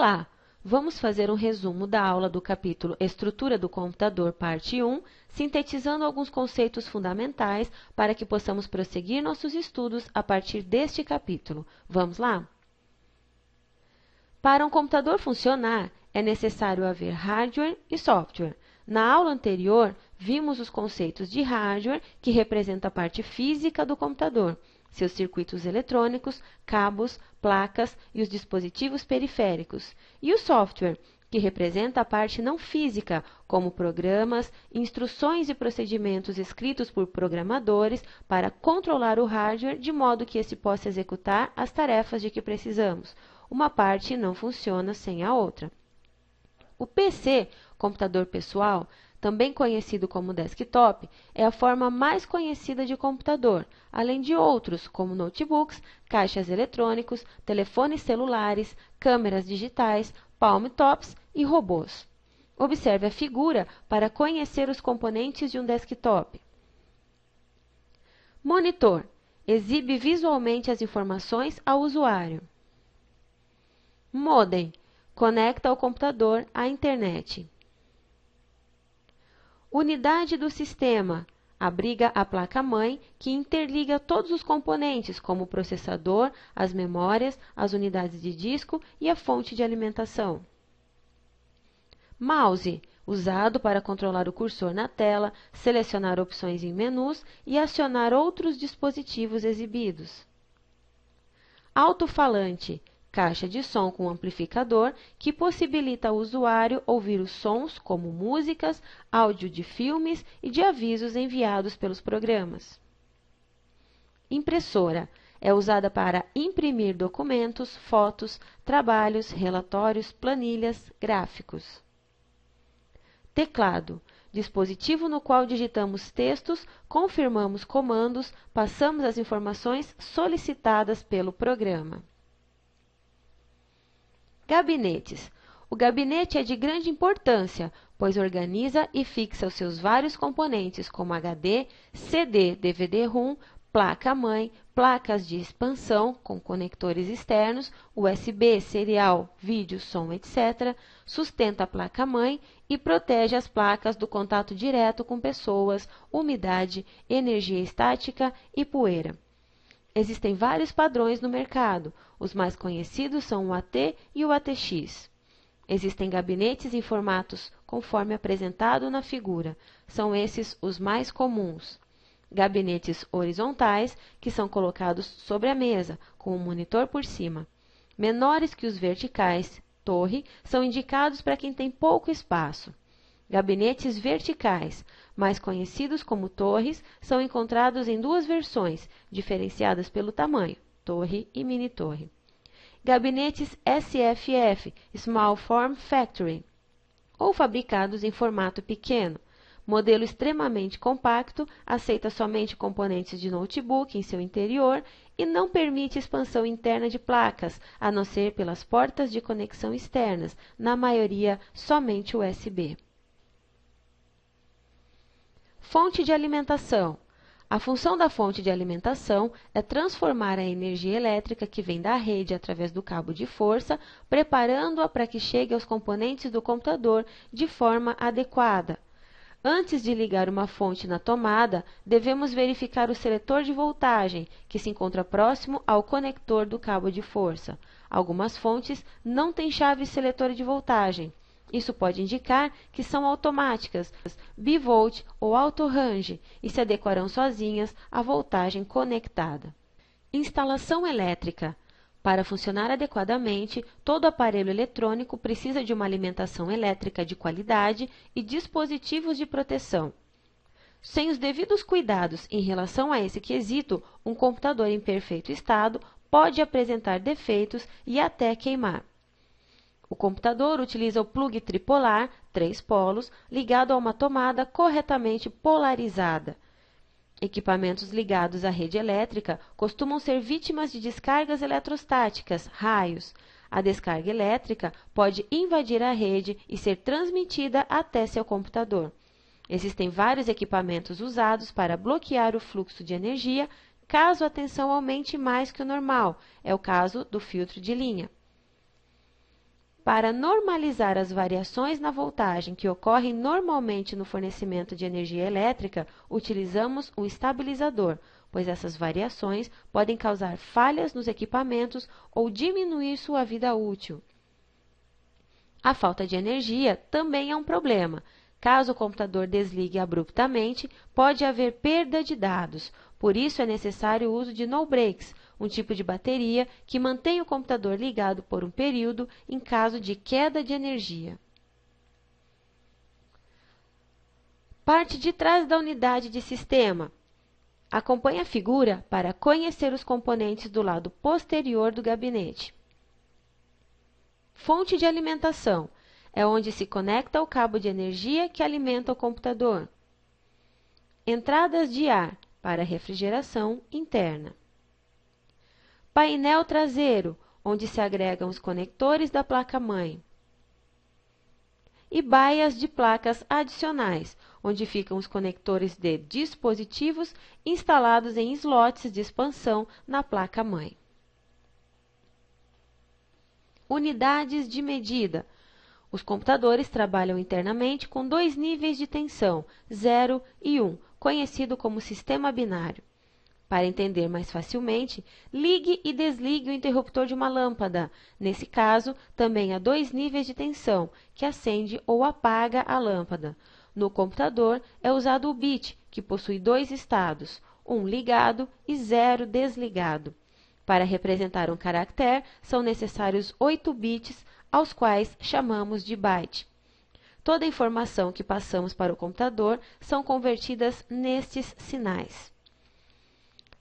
Olá! Vamos fazer um resumo da aula do capítulo Estrutura do Computador, parte 1, sintetizando alguns conceitos fundamentais para que possamos prosseguir nossos estudos a partir deste capítulo. Vamos lá? Para um computador funcionar, é necessário haver hardware e software. Na aula anterior, vimos os conceitos de hardware, que representa a parte física do computador, seus circuitos eletrônicos, cabos, placas e os dispositivos periféricos, e o software, que representa a parte não física, como programas, instruções e procedimentos escritos por programadores para controlar o hardware de modo que esse possa executar as tarefas de que precisamos. Uma parte não funciona sem a outra. O PC, computador pessoal, também conhecido como desktop, é a forma mais conhecida de computador, além de outros, como notebooks, caixas eletrônicos, telefones celulares, câmeras digitais, palm-tops e robôs. Observe a figura para conhecer os componentes de um desktop. Monitor. Exibe visualmente as informações ao usuário. Modem. Conecta ao computador à internet. Unidade do sistema. Abriga a placa-mãe, que interliga todos os componentes, como o processador, as memórias, as unidades de disco e a fonte de alimentação. Mouse. Usado para controlar o cursor na tela, selecionar opções em menus e acionar outros dispositivos exibidos. Alto-falante. Caixa de som com amplificador que possibilita ao usuário ouvir os sons como músicas, áudio de filmes e de avisos enviados pelos programas. Impressora. É usada para imprimir documentos, fotos, trabalhos, relatórios, planilhas, gráficos. Teclado. Dispositivo no qual digitamos textos, confirmamos comandos, passamos as informações solicitadas pelo programa. Gabinetes. O gabinete é de grande importância, pois organiza e fixa os seus vários componentes, como HD, CD, DVD-ROM, placa-mãe, placas de expansão com conectores externos, USB, serial, vídeo, som, etc., sustenta a placa-mãe e protege as placas do contato direto com pessoas, umidade, energia estática e poeira. Existem vários padrões no mercado. Os mais conhecidos são o AT e o ATX. Existem gabinetes em formatos conforme apresentado na figura. São esses os mais comuns. Gabinetes horizontais, que são colocados sobre a mesa, com um monitor por cima. Menores que os verticais, torre, são indicados para quem tem pouco espaço. Gabinetes verticais, mais conhecidos como torres, são encontrados em duas versões, diferenciadas pelo tamanho, torre e mini-torre. Gabinetes SFF, Small Form Factory, ou fabricados em formato pequeno. Modelo extremamente compacto, aceita somente componentes de notebook em seu interior e não permite expansão interna de placas, a não ser pelas portas de conexão externas, na maioria somente USB. Fonte de alimentação. A função da fonte de alimentação é transformar a energia elétrica que vem da rede através do cabo de força, preparando-a para que chegue aos componentes do computador de forma adequada. Antes de ligar uma fonte na tomada, devemos verificar o seletor de voltagem, que se encontra próximo ao conector do cabo de força. Algumas fontes não têm chave seletora de voltagem. Isso pode indicar que são automáticas, bivolt ou auto-range, e se adequarão sozinhas à voltagem conectada. Instalação elétrica. Para funcionar adequadamente, todo aparelho eletrônico precisa de uma alimentação elétrica de qualidade e dispositivos de proteção. Sem os devidos cuidados em relação a esse quesito, um computador em perfeito estado pode apresentar defeitos e até queimar. O computador utiliza o plug tripolar, 3 polos, ligado a uma tomada corretamente polarizada. Equipamentos ligados à rede elétrica costumam ser vítimas de descargas eletrostáticas, raios. A descarga elétrica pode invadir a rede e ser transmitida até seu computador. Existem vários equipamentos usados para bloquear o fluxo de energia, caso a tensão aumente mais que o normal. É o caso do filtro de linha. Para normalizar as variações na voltagem que ocorrem normalmente no fornecimento de energia elétrica, utilizamos o estabilizador, pois essas variações podem causar falhas nos equipamentos ou diminuir sua vida útil. A falta de energia também é um problema. Caso o computador desligue abruptamente, pode haver perda de dados. Por isso, é necessário o uso de no-breaks, um tipo de bateria que mantém o computador ligado por um período em caso de queda de energia. Parte de trás da unidade de sistema. Acompanhe a figura para conhecer os componentes do lado posterior do gabinete. Fonte de alimentação é onde se conecta o cabo de energia que alimenta o computador. Entradas de ar para refrigeração interna. Painel traseiro, onde se agregam os conectores da placa-mãe. E baias de placas adicionais, onde ficam os conectores de dispositivos instalados em slots de expansão na placa-mãe. Unidades de medida. Os computadores trabalham internamente com dois níveis de tensão, 0 e 1, conhecido como sistema binário. Para entender mais facilmente, ligue e desligue o interruptor de uma lâmpada. Nesse caso, também há dois níveis de tensão, que acende ou apaga a lâmpada. No computador, é usado o bit, que possui dois estados, 1 ligado e 0 desligado. Para representar um caractere, são necessários 8 bits, aos quais chamamos de byte. Toda a informação que passamos para o computador são convertidas nestes sinais.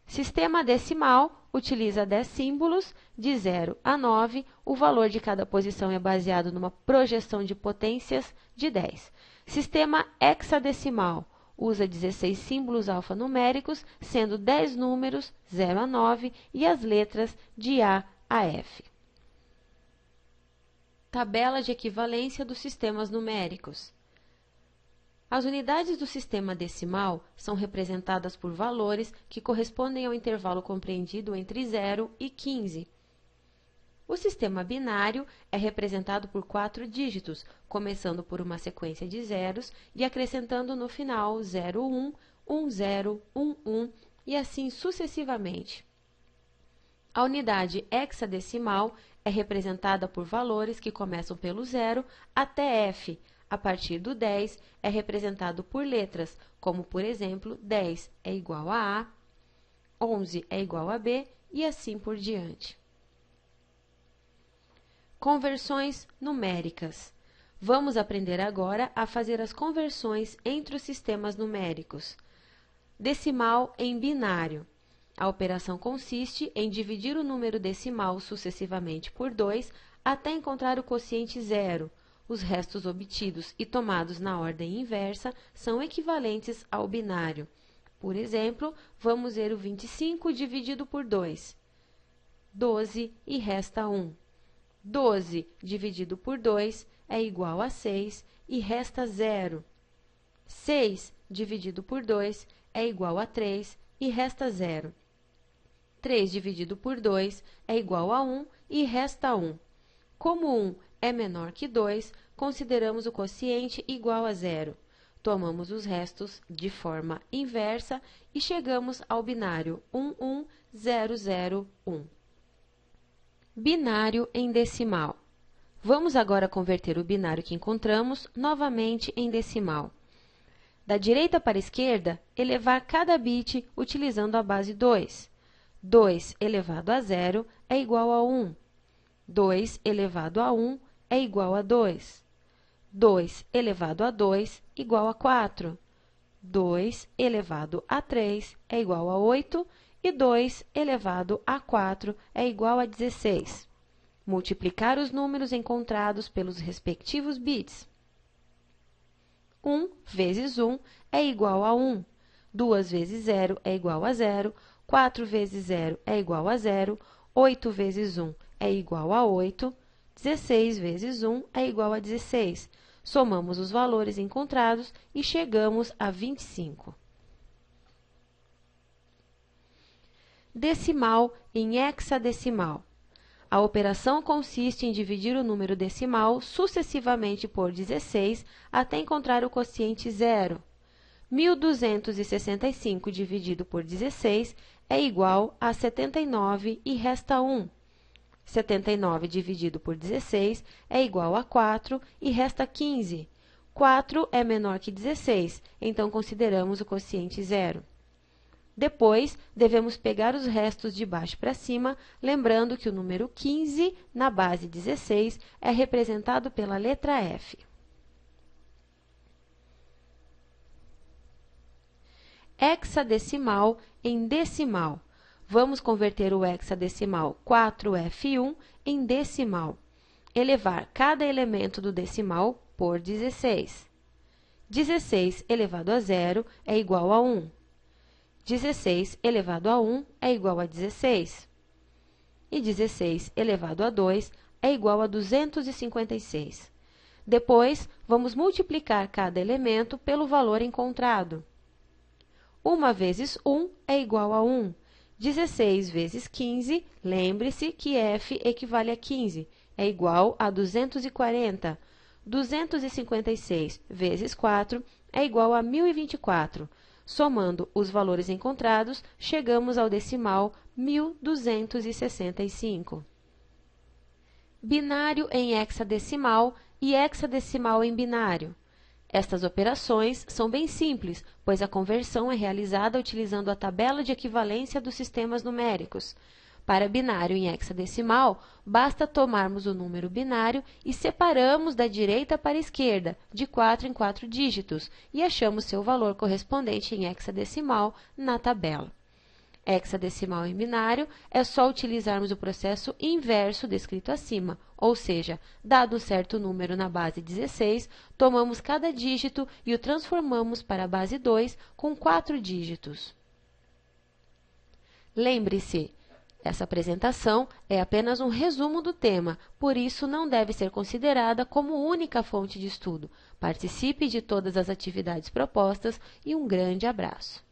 Sistema decimal utiliza 10 símbolos, de 0 a 9. O valor de cada posição é baseado numa projeção de potências de 10. Sistema hexadecimal usa 16 símbolos alfanuméricos, sendo 10 números, 0 a 9, e as letras de A a F. Tabela de equivalência dos sistemas numéricos. As unidades do sistema decimal são representadas por valores que correspondem ao intervalo compreendido entre 0 e 15. O sistema binário é representado por 4 dígitos, começando por uma sequência de zeros e acrescentando no final 01, 10, 11 e assim sucessivamente. A unidade hexadecimal é representada por valores que começam pelo 0 até F. A partir do 10 é representado por letras, como por exemplo, 10 é igual a 11 é igual a B e assim por diante. Conversões numéricas. Vamos aprender agora a fazer as conversões entre os sistemas numéricos. Decimal em binário. A operação consiste em dividir o número decimal sucessivamente por 2 até encontrar o quociente 0. Os restos obtidos e tomados na ordem inversa são equivalentes ao binário. Por exemplo, vamos ver o 25 dividido por 2. 12 e resta 1. 12 dividido por 2 é igual a 6 e resta 0. 6 dividido por 2 é igual a 3 e resta 0. 3 dividido por 2 é igual a 1 e resta 1. Como 1 é menor que 2, consideramos o quociente igual a 0. Tomamos os restos de forma inversa e chegamos ao binário 11001. Binário em decimal. Vamos agora converter o binário que encontramos novamente em decimal. Da direita para a esquerda, elevar cada bit utilizando a base 2. 2 elevado a 0 é igual a 1. 2 elevado a 1 é igual a 2. 2 elevado a 2 igual a 4. 2 elevado a 3 é igual a 8 e 2 elevado a 4 é igual a 16. Multiplicar os números encontrados pelos respectivos bits. 1 vezes 1 é igual a 1. 2 vezes 0 é igual a 0. 4 vezes 0 é igual a 0. 8 vezes 1 é igual a 8. 16 vezes 1 é igual a 16. Somamos os valores encontrados e chegamos a 25. Decimal em hexadecimal. A operação consiste em dividir o número decimal sucessivamente por 16 até encontrar o quociente zero. 1.265 dividido por 16 é igual a 79 e resta 1. 79 dividido por 16 é igual a 4 e resta 15. 4 é menor que 16, então consideramos o quociente zero. Depois, devemos pegar os restos de baixo para cima, lembrando que o número 15, na base 16, é representado pela letra F. Hexadecimal em decimal. Vamos converter o hexadecimal 4F1 em decimal. Elevar cada elemento do decimal por 16. 16 elevado a 0 é igual a 1. 16 elevado a 1 é igual a 16. E 16 elevado a 2 é igual a 256. Depois, vamos multiplicar cada elemento pelo valor encontrado. 1 vezes 1 é igual a 1. 16 vezes 15, lembre-se que F equivale a 15, é igual a 240. 256 vezes 4 é igual a 1024. Somando os valores encontrados, chegamos ao decimal 1265. Binário em hexadecimal e hexadecimal em binário. Estas operações são bem simples, pois a conversão é realizada utilizando a tabela de equivalência dos sistemas numéricos. Para binário em hexadecimal, basta tomarmos o número binário e separamos da direita para a esquerda, de 4 em 4 dígitos, e achamos seu valor correspondente em hexadecimal na tabela. Hexadecimal em binário é só utilizarmos o processo inverso descrito acima, ou seja, dado um certo número na base 16, tomamos cada dígito e o transformamos para a base 2 com 4 dígitos. Lembre-se, essa apresentação é apenas um resumo do tema, por isso não deve ser considerada como única fonte de estudo. Participe de todas as atividades propostas e um grande abraço!